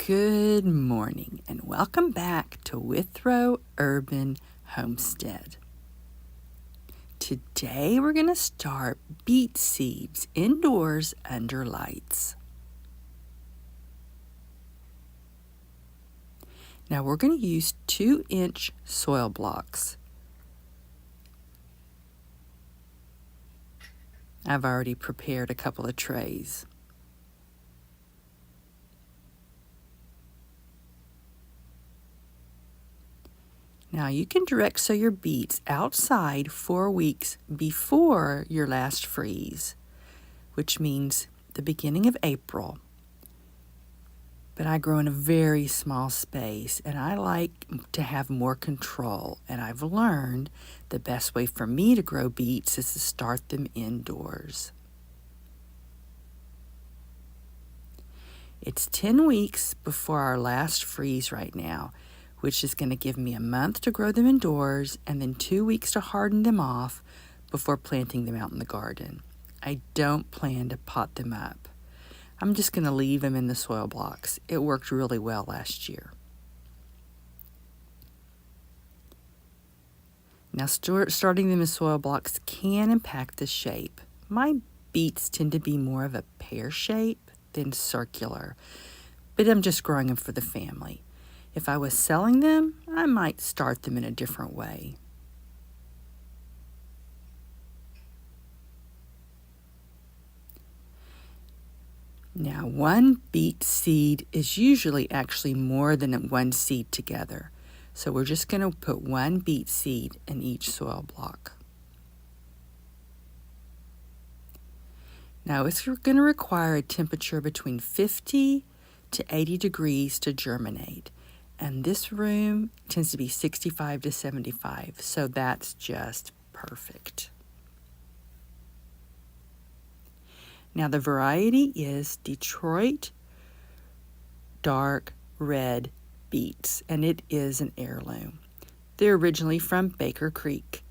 Good morning and welcome back to Withrow Urban Homestead. Today we're going to start beet seeds indoors under lights. Now we're going to use 2-inch soil blocks. I've already prepared a couple of trays. Now you can direct sow your beets outside 4 weeks before your last freeze, which means the beginning of April. But I grow in a very small space and I like to have more control, and I've learned the best way for me to grow beets is to start them indoors. It's 10 weeks before our last freeze right now, which is going to give me a month to grow them indoors and then 2 weeks to harden them off before planting them out in the garden. I don't plan to pot them up. I'm just going to leave them in the soil blocks. It worked really well last year. Now starting them in soil blocks can impact the shape. My beets tend to be more of a pear shape than circular, but I'm just growing them for the family. If I was selling them, I might start them in a different way. Now, one beet seed is usually actually more than one seed together. So we're just going to put one beet seed in each soil block. Now, it's going to require a temperature between 50 to 80 degrees to germinate. And this room tends to be 65 to 75, so that's just perfect. Now the variety is Detroit dark red beets, and it is an heirloom. They're originally from Baker Creek.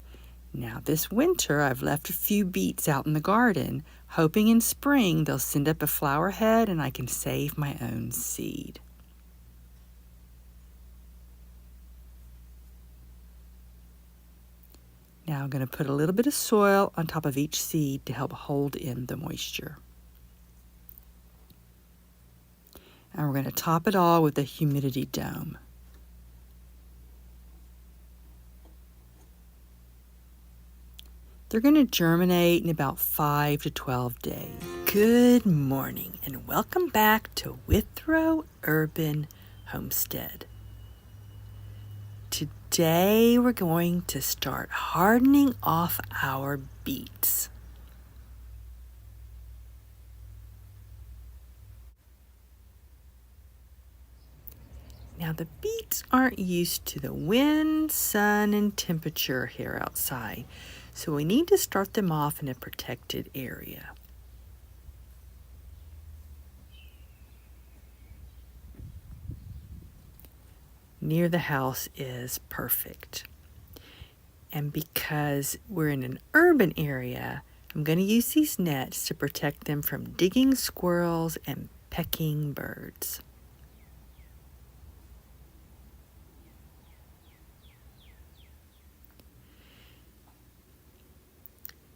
Now this winter I've left a few beets out in the garden, hoping in spring they'll send up a flower head and I can save my own seed. Now I'm going to put a little bit of soil on top of each seed to help hold in the moisture. And we're going to top it all with a humidity dome. They're going to germinate in about 5 to 12 days. Good morning and welcome back to Withrow Urban Homestead. Today we're going to start hardening off our beets. Now the beets aren't used to the wind, sun, and temperature here outside, so we need to start them off in a protected area. Near the house is perfect. And because we're in an urban area, I'm going to use these nets to protect them from digging squirrels and pecking birds.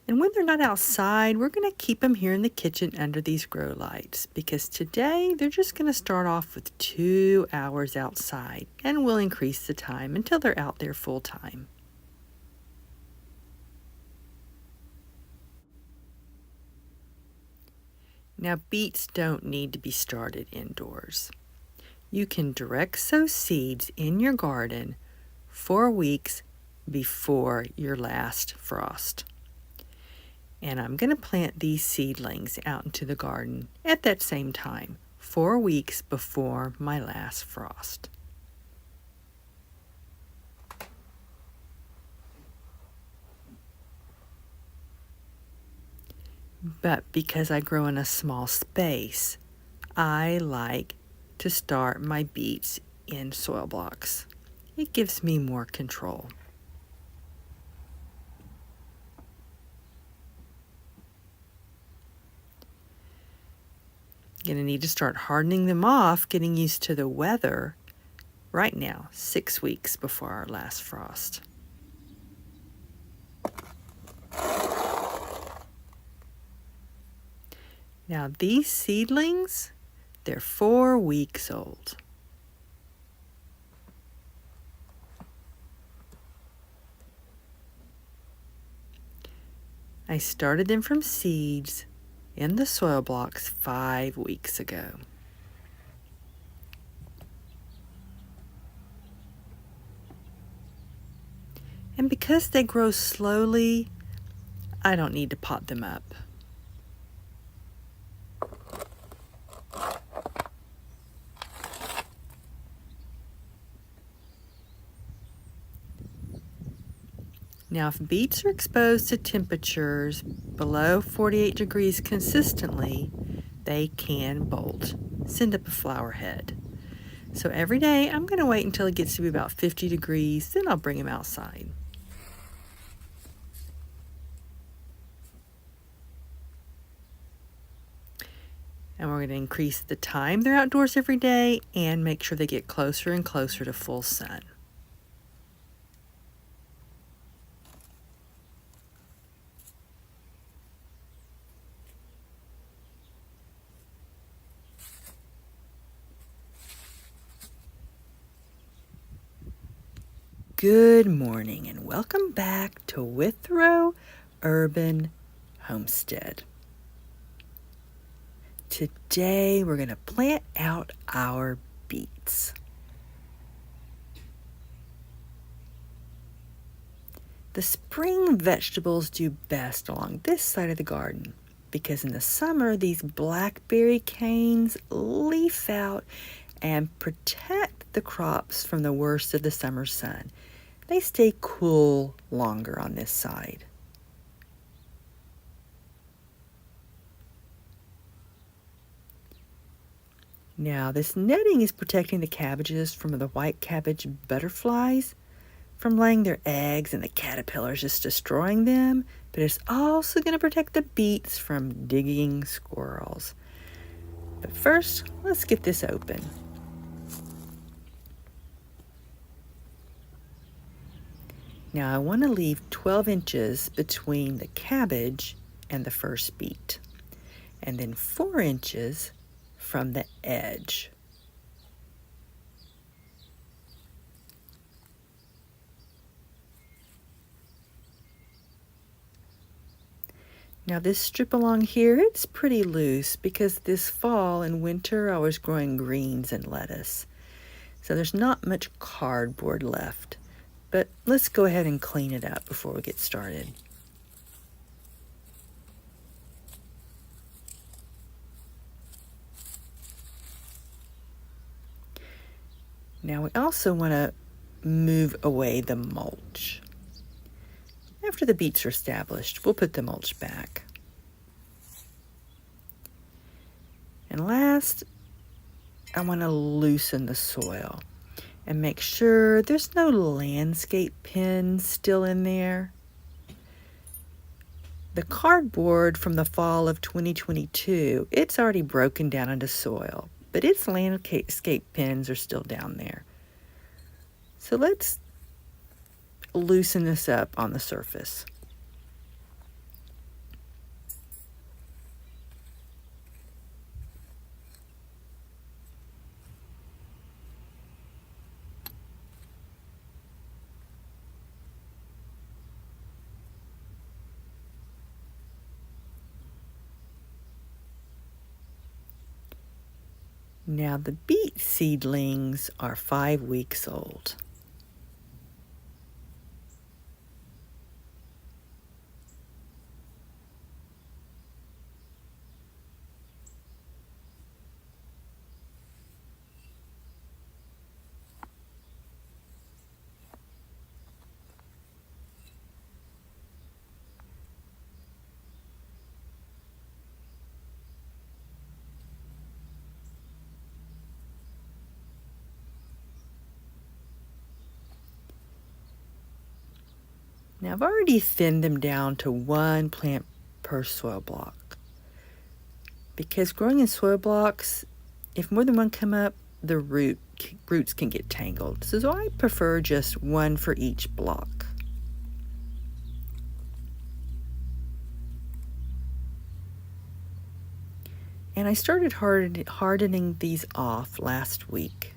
And when they're not outside, we're going to keep them here in the kitchen under these grow lights, because today they're just going to start off with 2 hours outside, and we'll increase the time until they're out there full time. Now beets don't need to be started indoors. You can direct sow seeds in your garden 4 weeks before your last frost. And I'm going to plant these seedlings out into the garden at that same time, 4 weeks before my last frost. But because I grow in a small space, I like to start my beets in soil blocks. It gives me more control. Going to need to start hardening them off, getting used to the weather right now, 6 weeks before our last frost. Now these seedlings, they're 4 weeks old. I started them from seeds in the soil blocks 5 weeks ago. And because they grow slowly, I don't need to pot them up. Now, if beets are exposed to temperatures below 48 degrees consistently, they can bolt, send up a flower head. So every day, I'm going to wait until it gets to be about 50 degrees, then I'll bring them outside. And we're going to increase the time they're outdoors every day and make sure they get closer and closer to full sun. Good morning and welcome back to Withrow Urban Homestead. Today we're going to plant out our beets. The spring vegetables do best along this side of the garden because in the summer these blackberry canes leaf out and protect the crops from the worst of the summer sun. They stay cool longer on this side. Now, this netting is protecting the cabbages from the white cabbage butterflies from laying their eggs and the caterpillars just destroying them, but it's also going to protect the beets from digging squirrels. But first, let's get this open. Now I want to leave 12 inches between the cabbage and the first beet, and then 4 inches from the edge. Now this strip along here, it's pretty loose because this fall and winter I was growing greens and lettuce. So there's not much cardboard left. But let's go ahead and clean it up before we get started. Now we also want to move away the mulch. After the beets are established, we'll put the mulch back. And last, I want to loosen the soil and make sure there's no landscape pins still in there. The cardboard from the fall of 2022, it's already broken down into soil, but its landscape pins are still down there. So let's loosen this up on the surface. Now the beet seedlings are 5 weeks old. Now I've already thinned them down to 1 plant per soil block. because growing in soil blocks, if more than one come up, the roots can get tangled. So I prefer just one for each block. And I started hardening these off last week.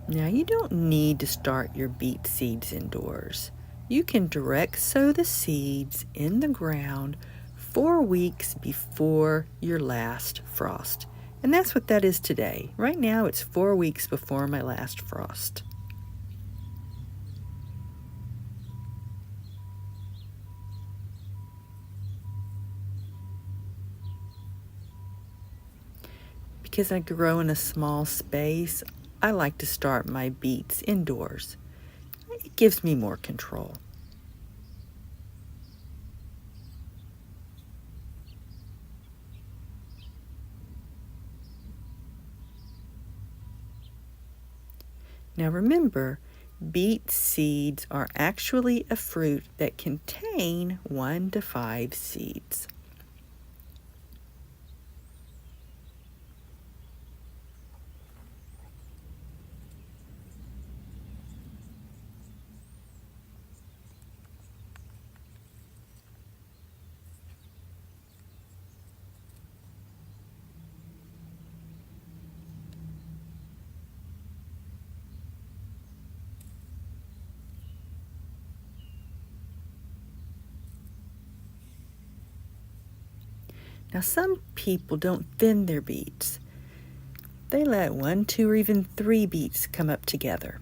Now you don't need to start your beet seeds indoors. You can direct sow the seeds in the ground 4 weeks before your last frost. And that's what that is today. Right now it's 4 weeks before my last frost. Because I grow in a small space, I like to start my beets indoors. It gives me more control. Now remember, beet seeds are actually a fruit that contain 1 to 5 seeds. Now some people don't thin their beets. They let 1, 2, or even 3 beets come up together.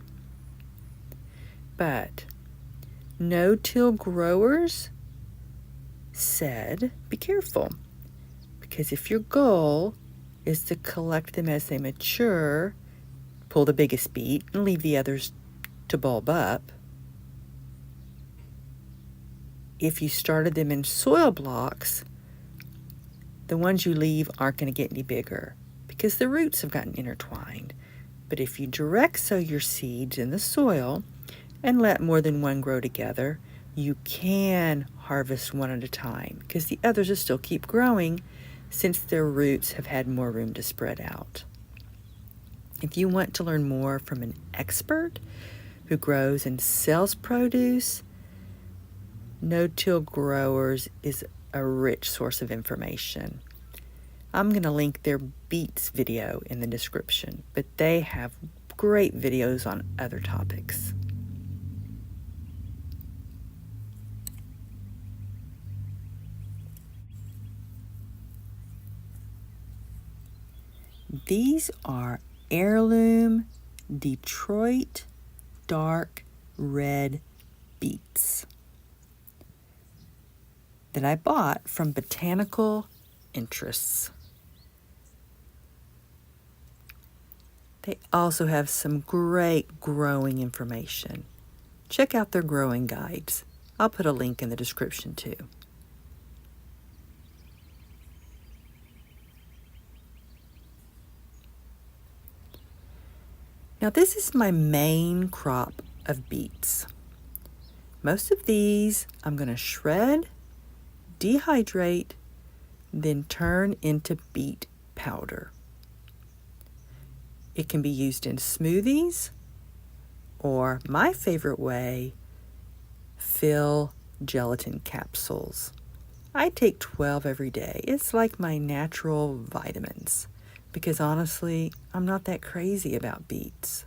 But no-till growers said, be careful, because if your goal is to collect them as they mature, pull the biggest beet and leave the others to bulb up, if you started them in soil blocks, the ones you leave aren't going to get any bigger because the roots have gotten intertwined. But if you direct sow your seeds in the soil and let more than one grow together, you can harvest one at a time because the others will still keep growing since their roots have had more room to spread out. If you want to learn more from an expert who grows and sells produce, No-Till Growers is a rich source of information. I'm going to link their Beets video in the description, but they have great videos on other topics. These are heirloom Detroit dark red beets that I bought from Botanical Interests. They also have some great growing information. Check out their growing guides. I'll put a link in the description too. Now this is my main crop of beets. Most of these I'm going to shred, dehydrate, then turn into beet powder. It can be used in smoothies, or my favorite way, fill gelatin capsules. I take 12 every day. It's like my natural vitamins because honestly, I'm not that crazy about beets.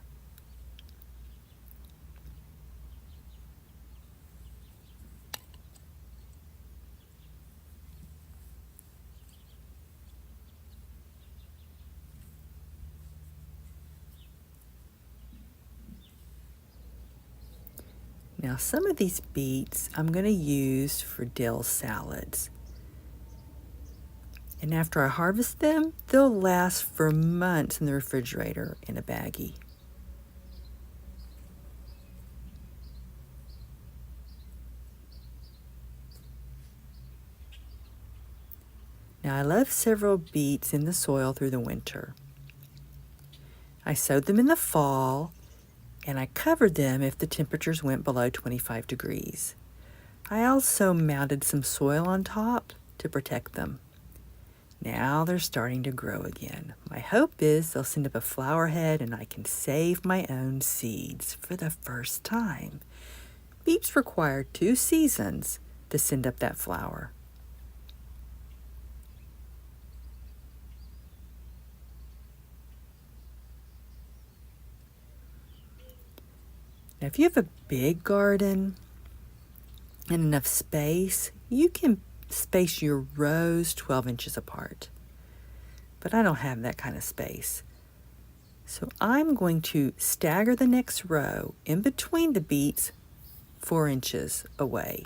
Now some of these beets I'm going to use for dill salads. And after I harvest them, they'll last for months in the refrigerator in a baggie. Now I left several beets in the soil through the winter. I sowed them in the fall, and I covered them if the temperatures went below 25 degrees. I also mounted some soil on top to protect them. Now they're starting to grow again. My hope is they'll send up a flower head and I can save my own seeds for the first time. Beets require 2 seasons to send up that flower. Now, if you have a big garden and enough space, you can space your rows 12 inches apart. But I don't have that kind of space. So I'm going to stagger the next row in between the beets 4 inches away.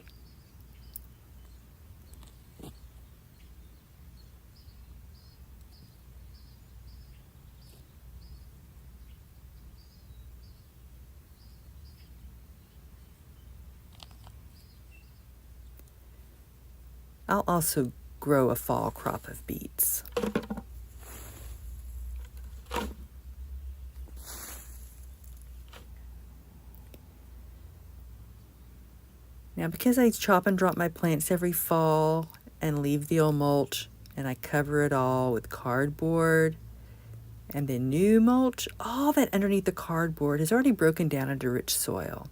I'll also grow a fall crop of beets. Now, because I chop and drop my plants every fall and leave the old mulch, and I cover it all with cardboard and then new mulch, all that underneath the cardboard is already broken down into rich soil.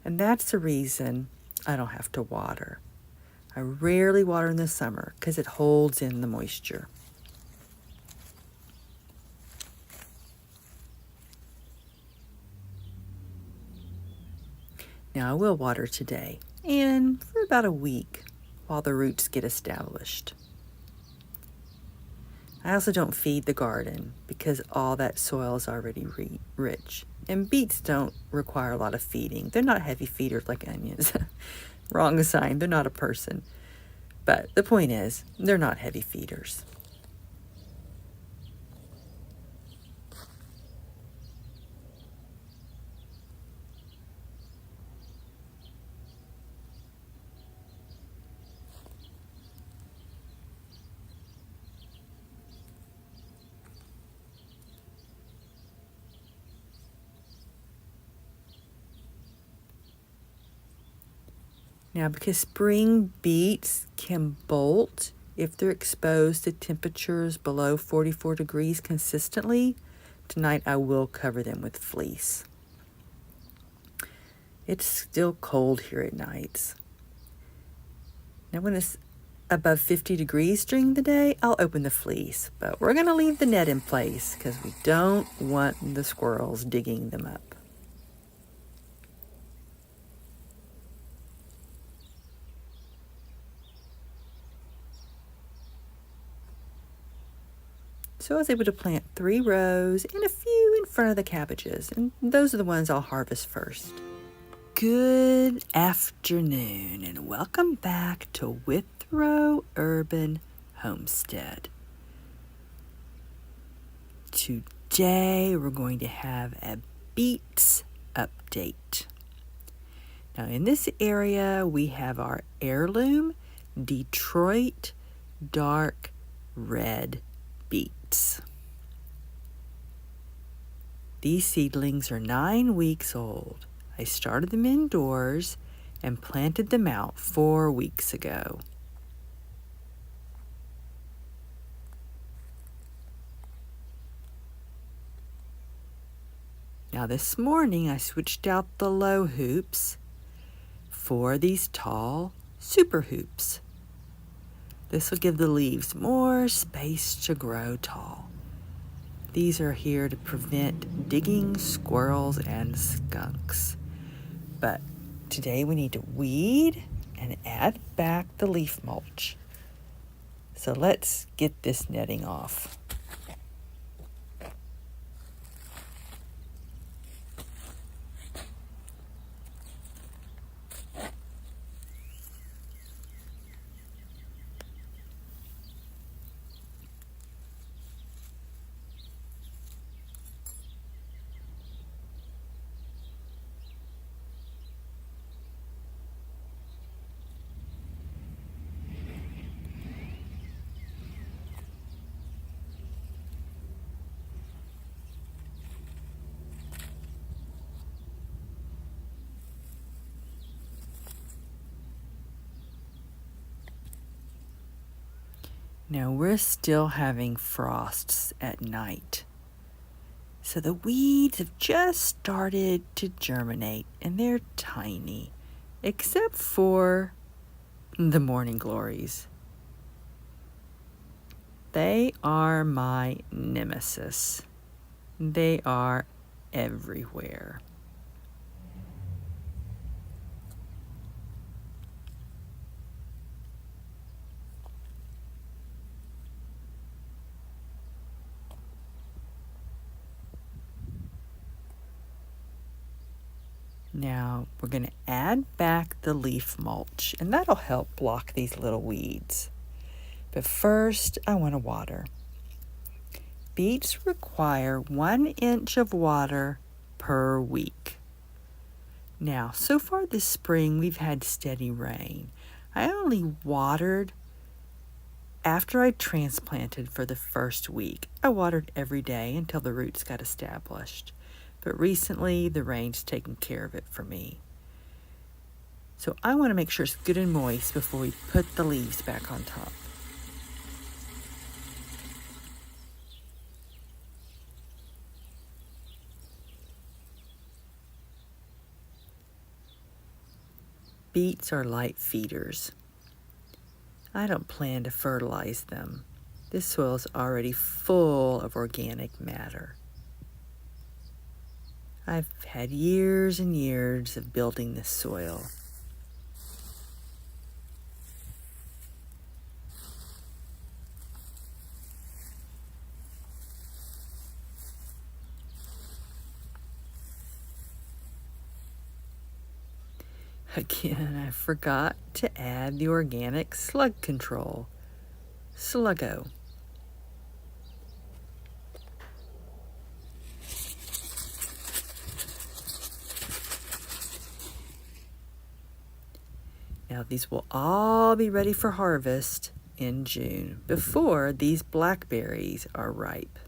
And that's the reason I don't have to water. I rarely water in the summer because it holds in the moisture. Now I will water today and for about a week while the roots get established. I also don't feed the garden because all that soil is already rich. And beets don't require a lot of feeding. They're not heavy feeders like onions. Wrong sign, they're not a person. But the point is, they're not heavy feeders. Now, because spring beets can bolt if they're exposed to temperatures below 44 degrees consistently, tonight I will cover them with fleece. It's still cold here at nights. Now, when it's above 50 degrees during the day, I'll open the fleece, but we're going to leave the net in place because we don't want the squirrels digging them up. So I was able to plant 3 rows and a few in front of the cabbages, and those are the ones I'll harvest first. Good afternoon, and welcome back to Withrow Urban Homestead. Today we're going to have a Beets update. Now in this area we have our heirloom Detroit dark red beets. These seedlings are 9 weeks old. I started them indoors and planted them out 4 weeks ago. Now this morning I switched out the low hoops for these tall super hoops. This will give the leaves more space to grow tall. These are here to prevent digging squirrels and skunks. But today we need to weed and add back the leaf mulch. So let's get this netting off. Now we're still having frosts at night. So the weeds have just started to germinate and they're tiny, except for the morning glories. They are my nemesis. They are everywhere. Now we're going to add back the leaf mulch, and that'll help block these little weeds. But first, I want to water. Beets require 1 inch of water per week. Now, so far this spring, we've had steady rain. I only watered after I transplanted for the first week. I watered every day until the roots got established. But recently, the rain's taken care of it for me. So I want to make sure it's good and moist before we put the leaves back on top. Beets are light feeders. I don't plan to fertilize them. This soil is already full of organic matter. I've had years and years of building this soil. Again, I forgot to add the organic slug control, Sluggo. Now these will all be ready for harvest in June, before these blackberries are ripe.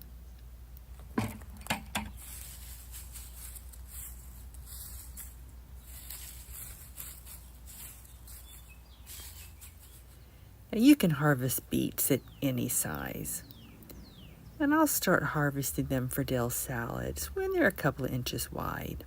Now you can harvest beets at any size. And I'll start harvesting them for dill salads when they're a couple of inches wide.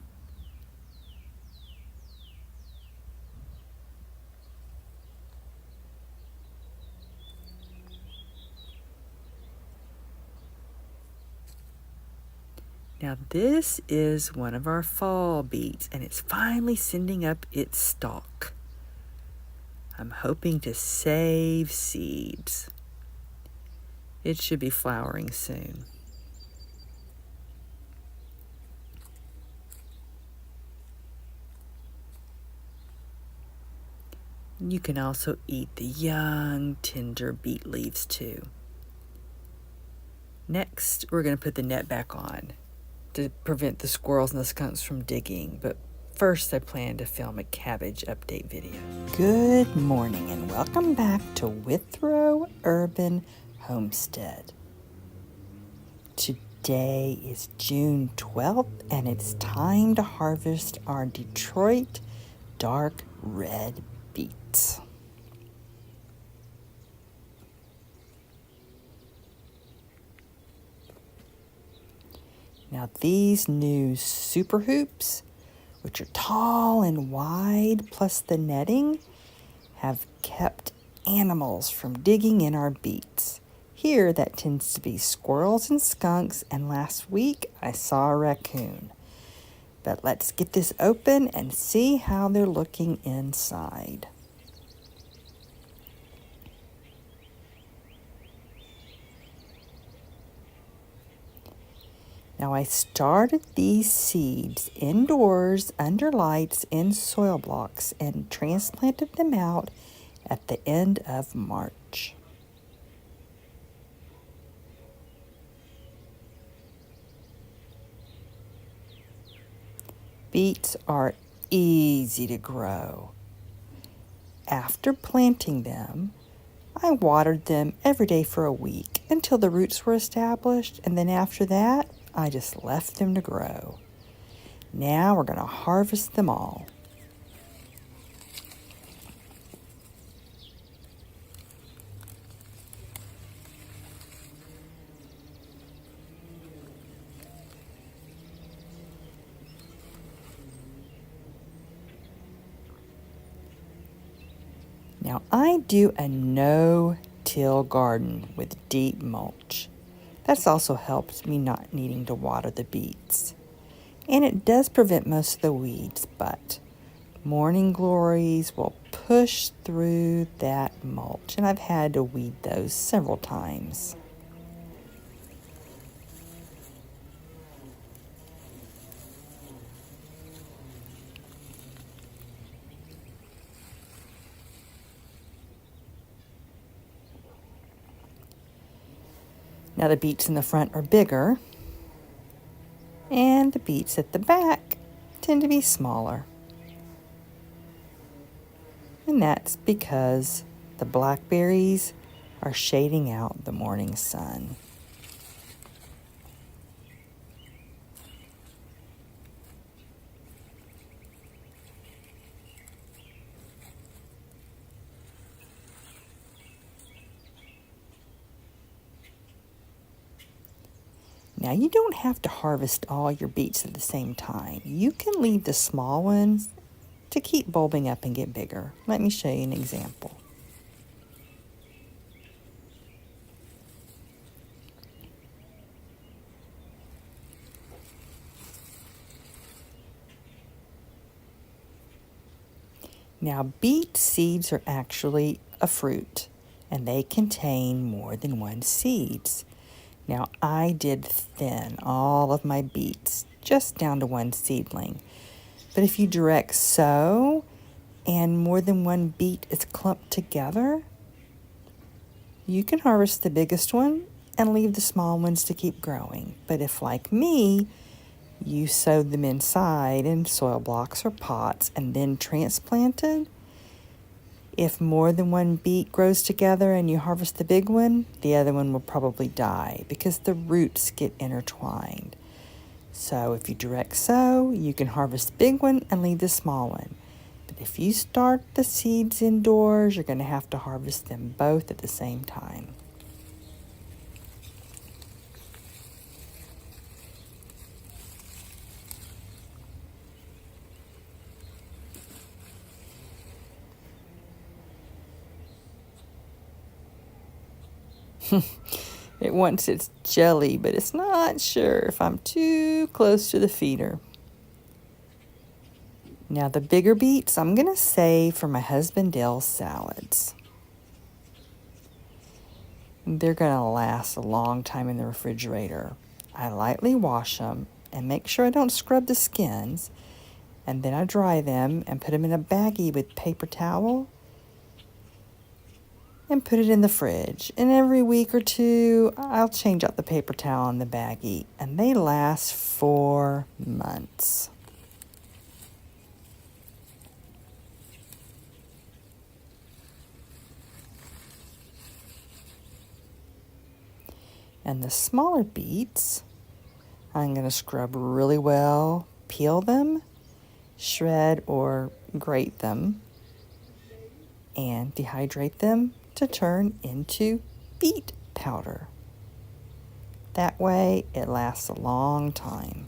Now this is one of our fall beets, and it's finally sending up its stalk. I'm hoping to save seeds. It should be flowering soon. You can also eat the young, tender beet leaves too. Next, we're going to put the net back on to prevent the squirrels and the skunks from digging, but first I plan to film a cabbage update video. Good morning and welcome back to Withrow Urban Homestead. Today is June 12th and it's time to harvest our Detroit dark red beets. Now these new super hoops, which are tall and wide, plus the netting, have kept animals from digging in our beets. Here that tends to be squirrels and skunks, and last week I saw a raccoon. But let's get this open and see how they're looking inside. Now I started these seeds indoors under lights in soil blocks and transplanted them out at the end of March. Beets are easy to grow. After planting them, I watered them every day for a week until the roots were established, and then after that, I just left them to grow. Now we're going to harvest them all. Now I do a no-till garden with deep mulch. That's also helped me not needing to water the beets. And it does prevent most of the weeds, but morning glories will push through that mulch, and I've had to weed those several times. Now the beets in the front are bigger, and the beets at the back tend to be smaller. And that's because the blackberries are shading out the morning sun. Now you don't have to harvest all your beets at the same time. You can leave the small ones to keep bulbing up and get bigger. Let me show you an example. Now beet seeds are actually a fruit, and they contain more than one seeds. Now I did thin all of my beets just down to one seedling. But if you direct sow and more than one beet is clumped together, you can harvest the biggest one and leave the small ones to keep growing. But if, like me, you sowed them inside in soil blocks or pots and then transplanted, if more than one beet grows together and you harvest the big one, the other one will probably die because the roots get intertwined. So if you direct sow, you can harvest the big one and leave the small one. But if you start the seeds indoors, you're going to have to harvest them both at the same time. It wants its jelly, but it's not sure if I'm too close to the feeder. Now the bigger beets I'm going to save for my husband Dale's salads. They're going to last a long time in the refrigerator. I lightly wash them and make sure I don't scrub the skins, and then I dry them and put them in a baggie with paper towel and put it in the fridge. And every week or two, I'll change out the paper towel in the baggie, and they last for months. And the smaller beets, I'm going to scrub really well, peel them, shred or grate them, and dehydrate them to turn into beet powder. That way it lasts a long time.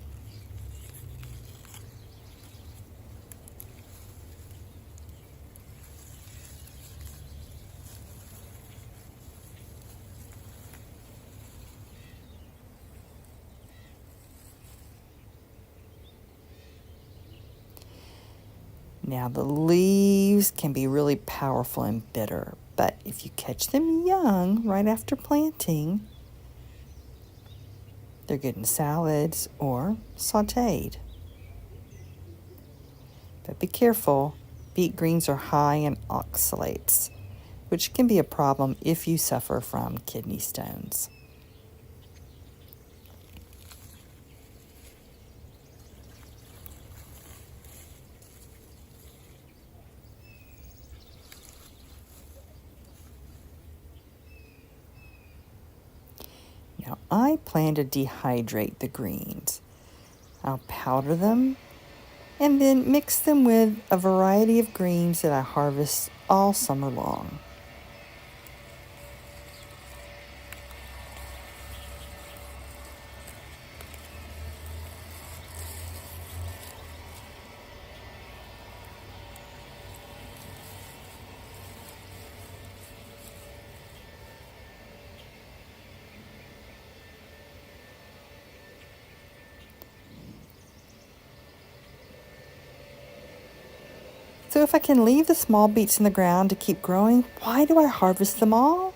Now the leaves can be really powerful and bitter, but if you catch them young right after planting, they're good in salads or sauteed. But be careful, beet greens are high in oxalates, which can be a problem if you suffer from kidney stones. Now I plan to dehydrate the greens. I'll powder them and then mix them with a variety of greens that I harvest all summer long. if I can leave the small beets in the ground to keep growing, why do I harvest them all?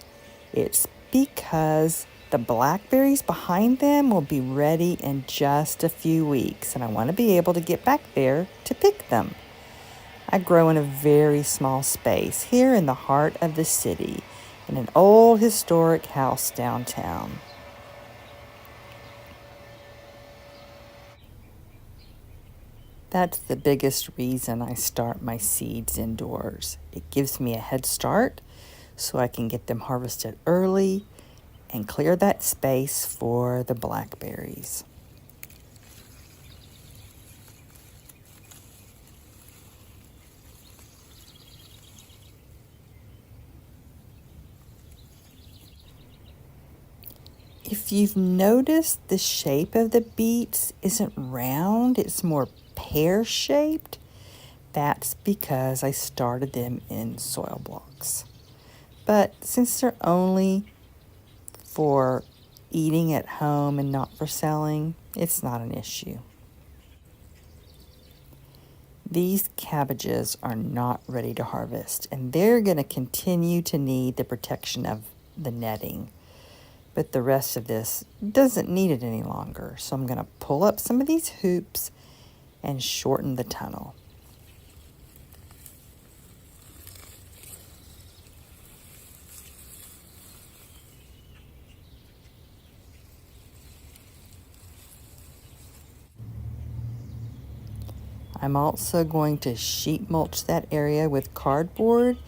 It's because the blackberries behind them will be ready in just a few weeks, and I want to be able to get back there to pick them. I grow in a very small space here in the heart of the city, in an old historic house downtown. That's the biggest reason I start my seeds indoors. It gives me a head start so I can get them harvested early and clear that space for the blackberries. If you've noticed, the shape of the beets isn't round, it's more pear-shaped. That's because I started them in soil blocks. But since they're only for eating at home and not for selling, it's not an issue. These cabbages are not ready to harvest, and they're going to continue to need the protection of the netting. But the rest of this doesn't need it any longer, so I'm going to pull up some of these hoops and shorten the tunnel. I'm also going to sheet mulch that area with cardboard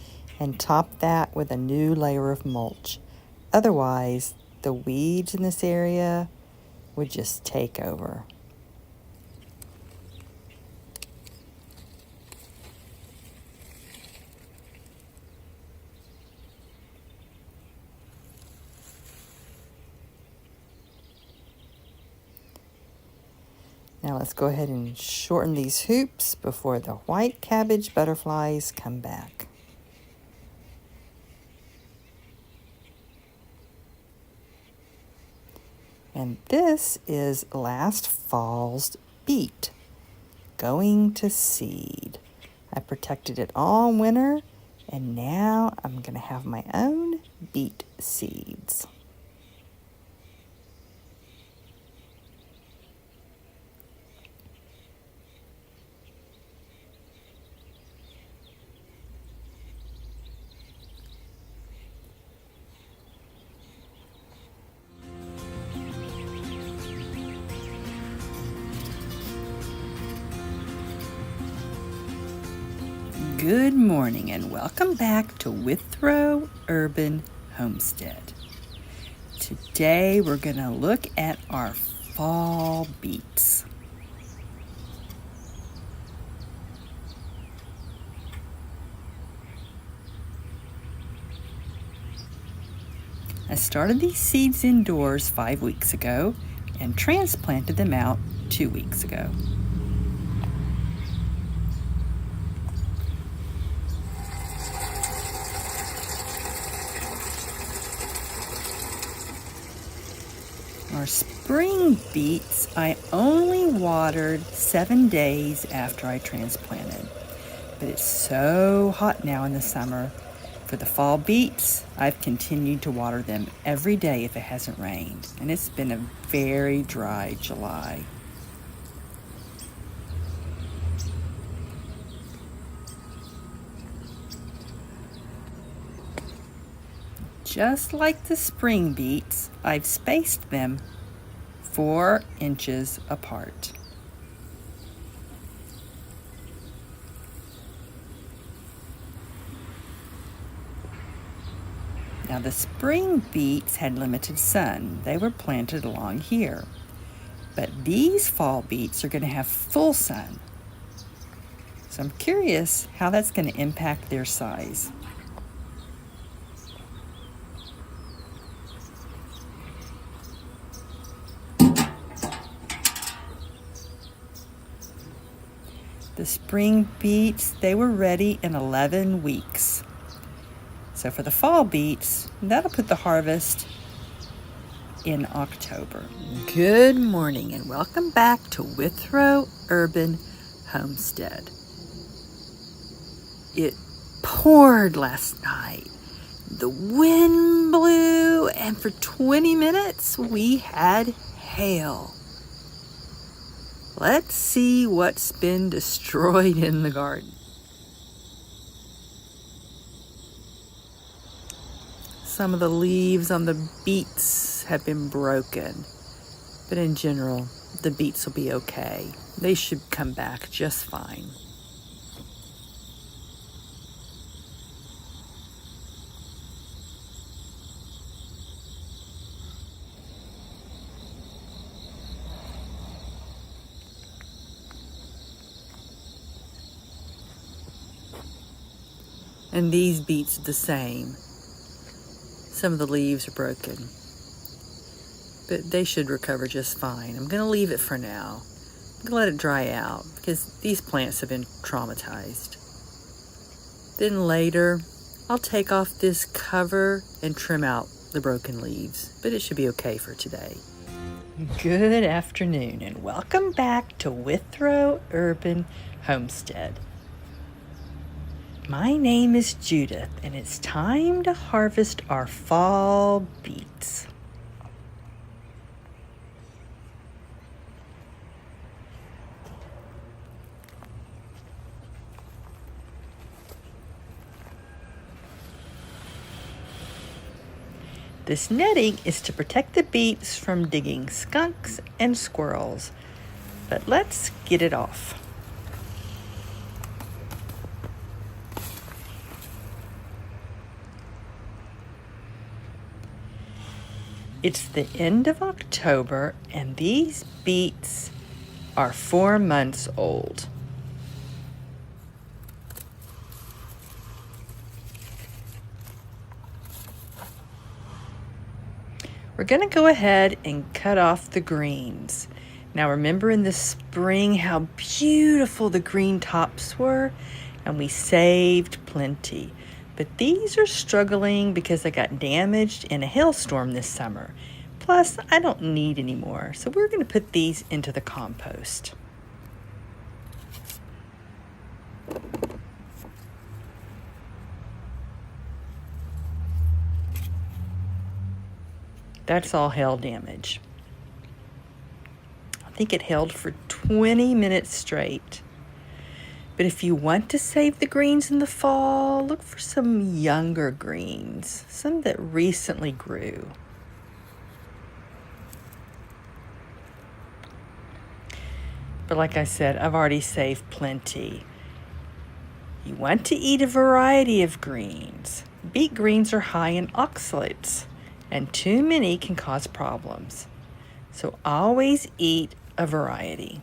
and top that with a new layer of mulch. Otherwise, the weeds in this area would just take over. Now let's go ahead and shorten these hoops before the white cabbage butterflies come back. And this is last fall's beet going to seed. I protected it all winter, and now I'm going to have my own beet seeds. Good morning and welcome back to Withrow Urban Homestead. Today we're going to look at our fall beets. I started these seeds indoors 5 weeks ago and transplanted them out 2 weeks ago. Our spring beets I only watered 7 days after I transplanted, but it's so hot now in the summer. For the fall beets, I've continued to water them every day if it hasn't rained, and it's been a very dry July. Just like the spring beets, I've spaced them 4 inches apart. Now the spring beets had limited sun. They were planted along here. But these fall beets are going to have full sun. So I'm curious how that's going to impact their size. The spring beets, they were ready in 11 weeks. So for the fall beets, that'll put the harvest in October. Good morning and welcome back to Withrow Urban Homestead. It poured last night. The wind blew, and for 20 minutes we had hail. Let's see what's been destroyed in the garden. Some of the leaves on the beets have been broken, but in general, the beets will be okay. They should come back just fine. And these beets are the same. Some of the leaves are broken, but they should recover just fine. I'm going to leave it for now. I'm going to let it dry out because these plants have been traumatized. Then later, I'll take off this cover and trim out the broken leaves, but it should be okay for today. Good afternoon and welcome back to Withrow Urban Homestead. My name is Judith, and it's time to harvest our fall beets. This netting is to protect the beets from digging skunks and squirrels, but let's get it off. It's the end of October, and these beets are 4 months old. We're going to go ahead and cut off the greens. Now remember in the spring how beautiful the green tops were, and we saved plenty. But these are struggling because they got damaged in a hailstorm this summer. Plus, I don't need any more, so we're going to put these into the compost. That's all hail damage. I think it held for 20 minutes straight. But if you want to save the greens in the fall, look for some younger greens, some that recently grew. But like I said, I've already saved plenty. You want to eat a variety of greens. Beet greens are high in oxalates, and too many can cause problems. So always eat a variety.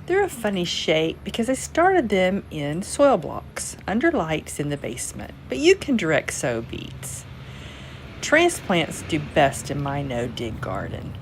They're a funny shape because I started them in soil blocks under lights in the basement, but you can direct sow beets. Transplants do best in my no-dig garden.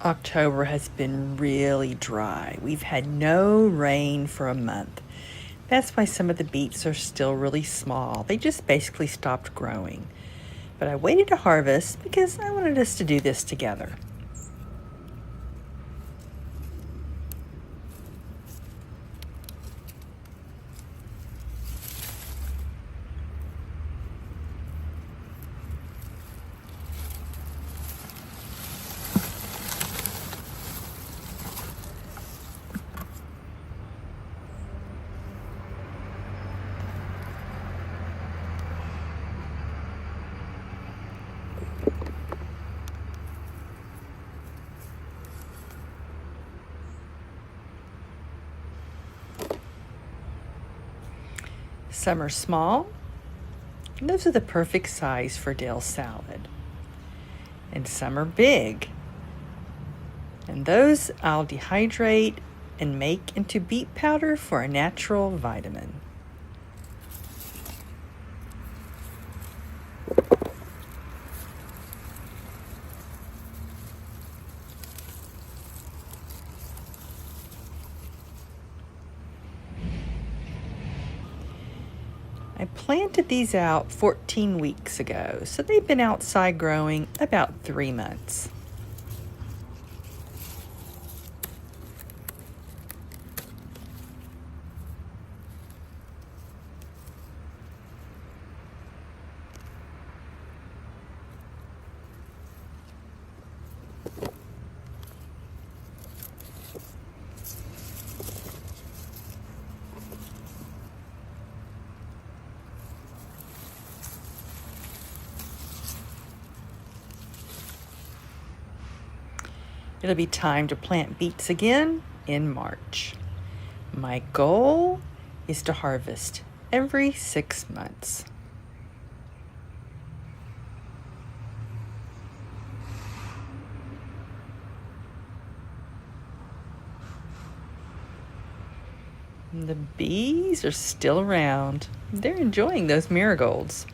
October has been really dry. We've had no rain for a month. That's why some of the beets are still really small. They just basically stopped growing. But I waited to harvest because I wanted us to do this together. Some are small, and those are the perfect size for dill salad. And some are big, and those I'll dehydrate and make into beet powder for a natural vitamin. I planted these out 14 weeks ago, so they've been outside growing about 3 months. It'll be time to plant beets again in March. My goal is to harvest every 6 months. The bees are still around. They're enjoying those marigolds.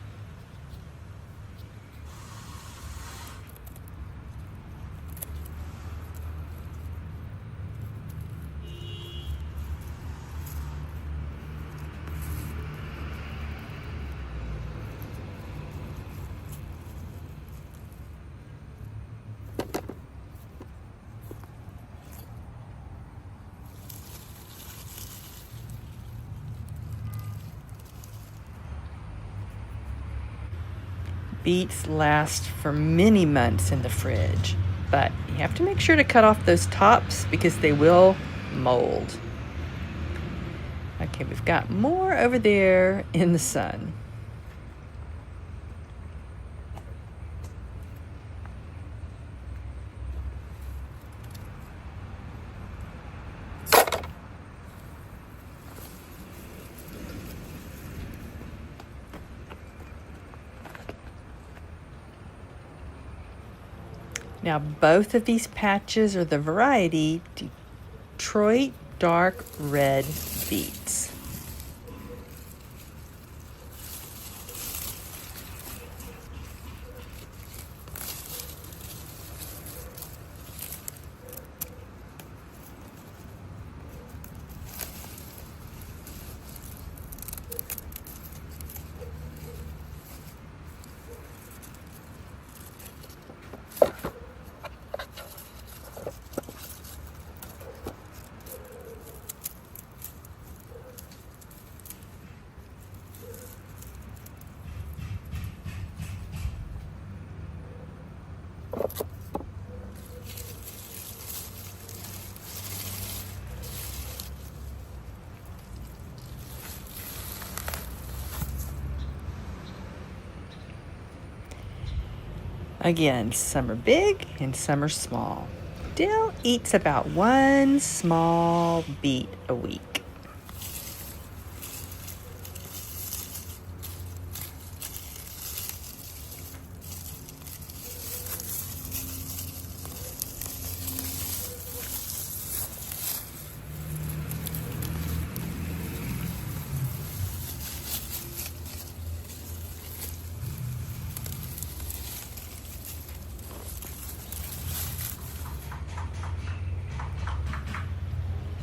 Beets last for many months in the fridge, but you have to make sure to cut off those tops because they will mold. Okay, we've got more over there in the sun. Now, both of these patches are the variety Detroit dark red beets. Again, some are big and some are small. Dill eats about 1 small beet a week.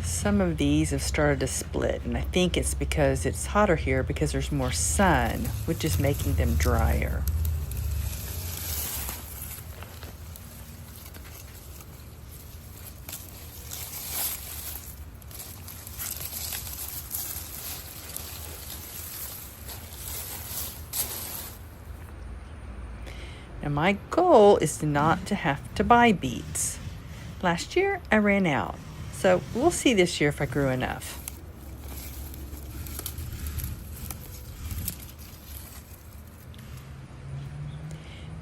Some of these have started to split, and I think it's because it's hotter here because there's more sun, which is making them drier. Now my goal is not to have to buy beets. Last year I ran out. So we'll see this year if I grew enough.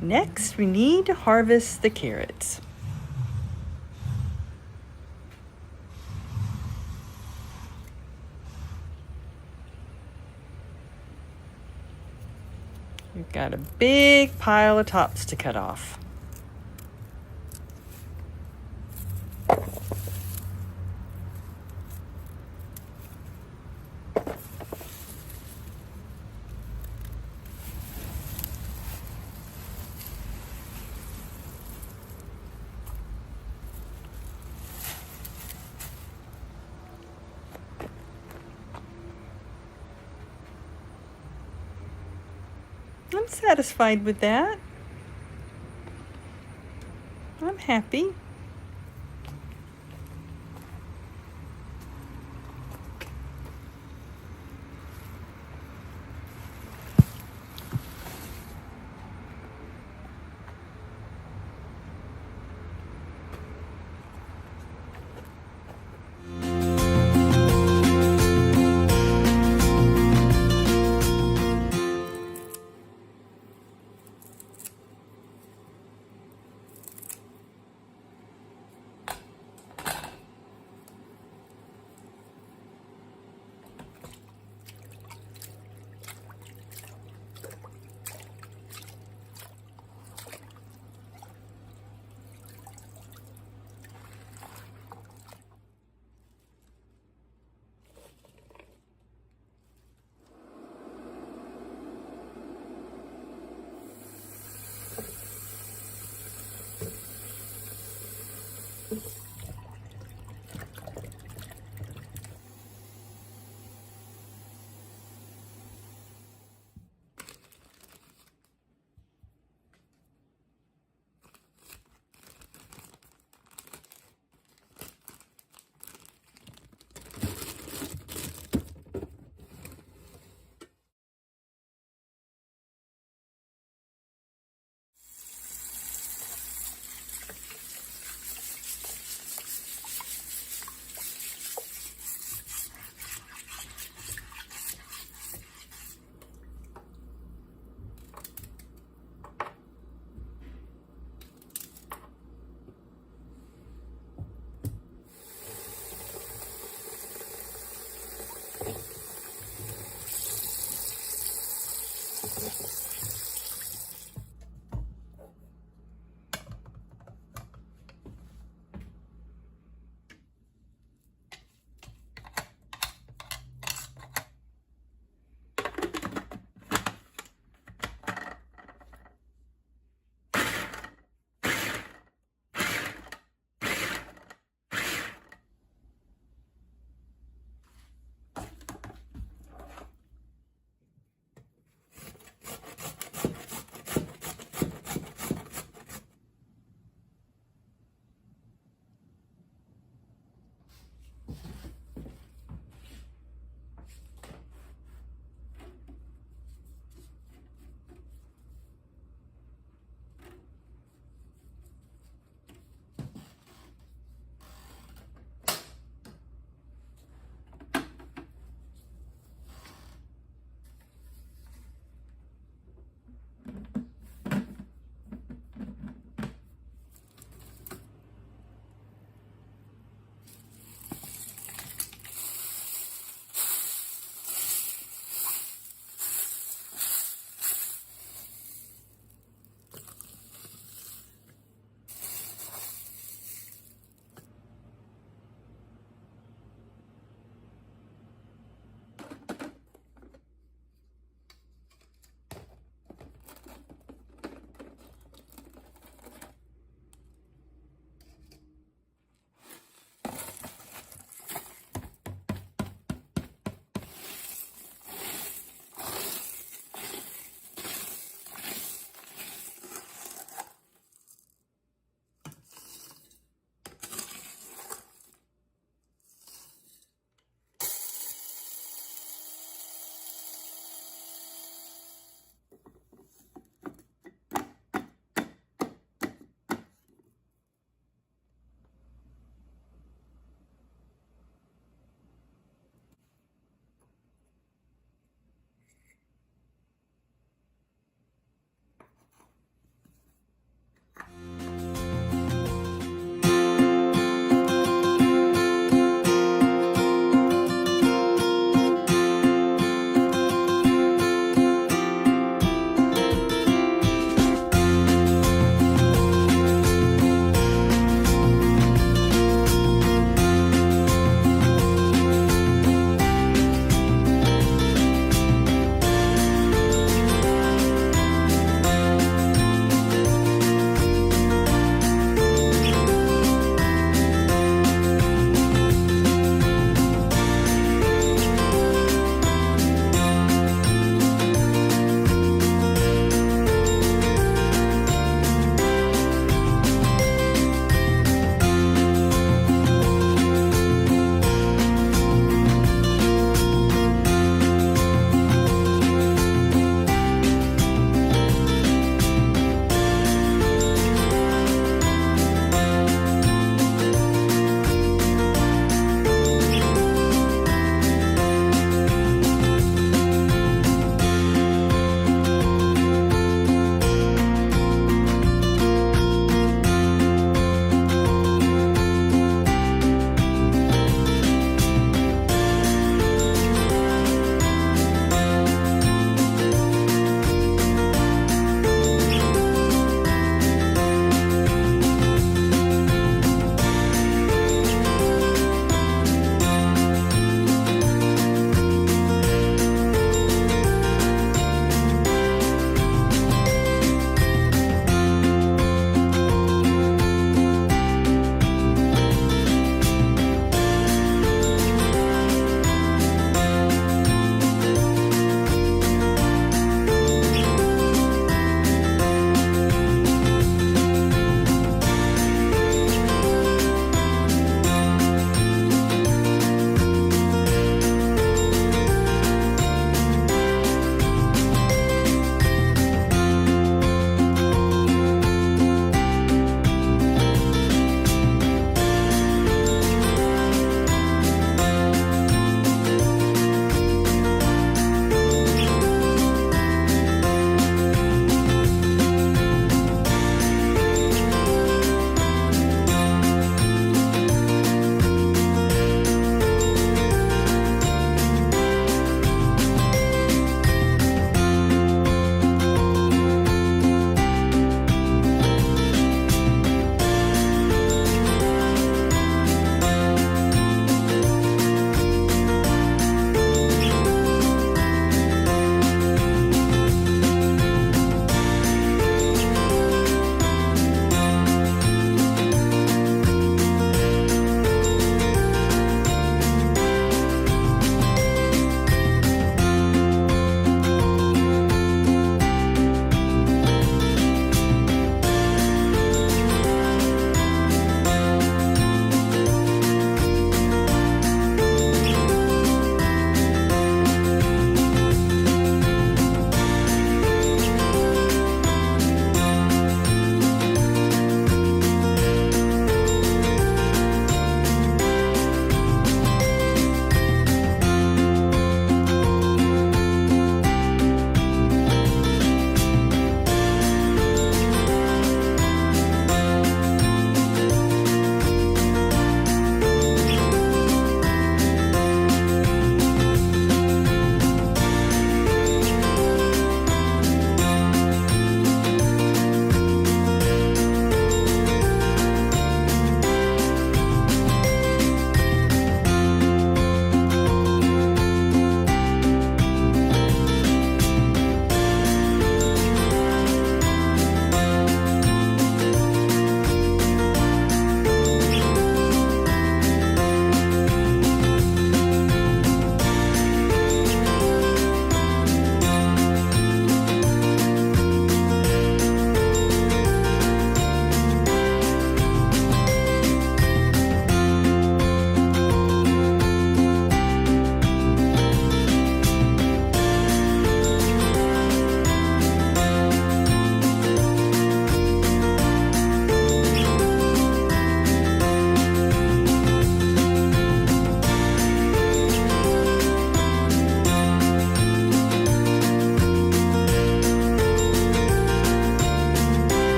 Next, we need to harvest the carrots. Got a big pile of tops to cut off. I'm satisfied with that. I'm happy.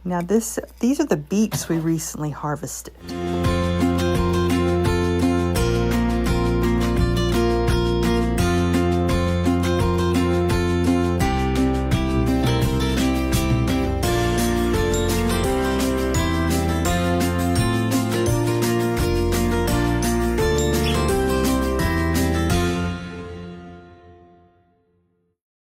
Now these are the beets we recently harvested.